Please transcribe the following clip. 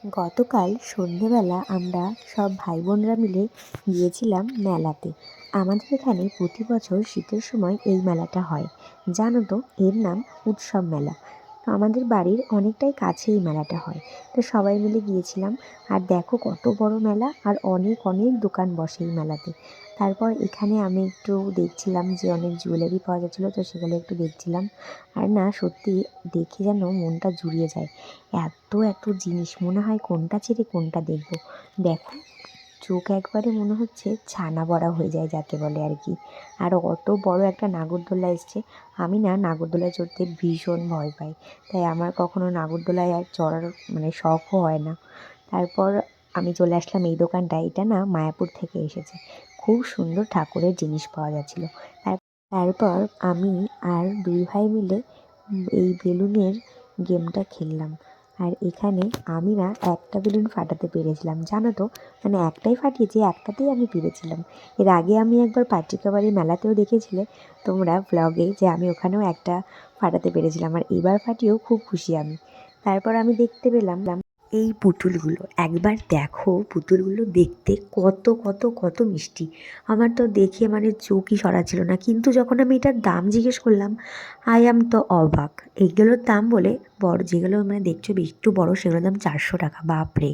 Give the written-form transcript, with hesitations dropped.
গতকাল সন্ধেবেলা আমরা সব ভাই বোনরা মিলে গিয়েছিলাম মেলাতে। আমাদের এখানে প্রতি বছর শীতের সময় এই মেলাটা হয়। জানো তো, এর নাম উৎসব মেলা। তো আমাদের বাড়ির অনেকটাই কাছে এই মেলাটা হয়। তো সবাই মিলে গিয়েছিলাম। আর দেখো কত বড় মেলা, আর অনেক অনেক দোকান বসে এই মেলাতে। তারপর এখানে আমি একটু দেখছিলাম যে অনেক জুয়েলারি পাওয়া যাচ্ছিলো, তো সেগুলো একটু দেখছিলাম। আর না, সত্যি দেখে যেন মনটা জুড়িয়ে যায়। এত এত জিনিস, মনে হয় কোনটা ছেড়ে কোনটা দেখবো। দেখো, চোখ একবারে মনে হচ্ছে ছানা বড়া হয়ে যায় যাকে বলে আর কি। আর অত বড় একটা নাগরদোলা এসছে। আমি না নাগরদোলায় চড়তে ভীষণ ভয় পাই, তাই আমার কখনো নাগরদোলায় আর চড়ার শখও হয় না। তারপর আমি চলে আসলাম এই দোকানটায়। এটা না মায়াপুর থেকে এসেছে। খুব সুন্দর ঠাকুরের জিনিস পাওয়া যাচ্ছিলো। তারপর আমি আর দুই ভাই মিলে এই বেলুনের গেমটা খেললাম। আর এখানে আমি না একটা বেলুন ফাটাতে পেরেছিলাম, জানো তো। মানে একটাই ফাটিয়েছি, একটাতেই আমি পেরেছিলাম। এর আগে আমি একবার পাট্টিকাবাড়ি মেলাতেও দেখেছিলে তোমরা ব্লগে, যে আমি ওখানেও একটা ফাটাতে পেরেছিলাম। আর এবার ফাটিয়েও খুব খুশি আমি। তারপর আমি দেখতে পেলাম এই পুতুলগুলো। একবার দেখো, পুতুলগুলো দেখতে কত কত কত মিষ্টি। আমার তো দেখে মানে চোখই সরাচ্ছিল না। কিন্তু যখন আমি এটার দাম জিজ্ঞেস করলাম, আই অ্যাম তো অবাক। এইগুলোর দাম বলে, বড় যেগুলো মানে দেখছো একটু বড়, সেগুলোর দাম 400 টাকা। বাপরে!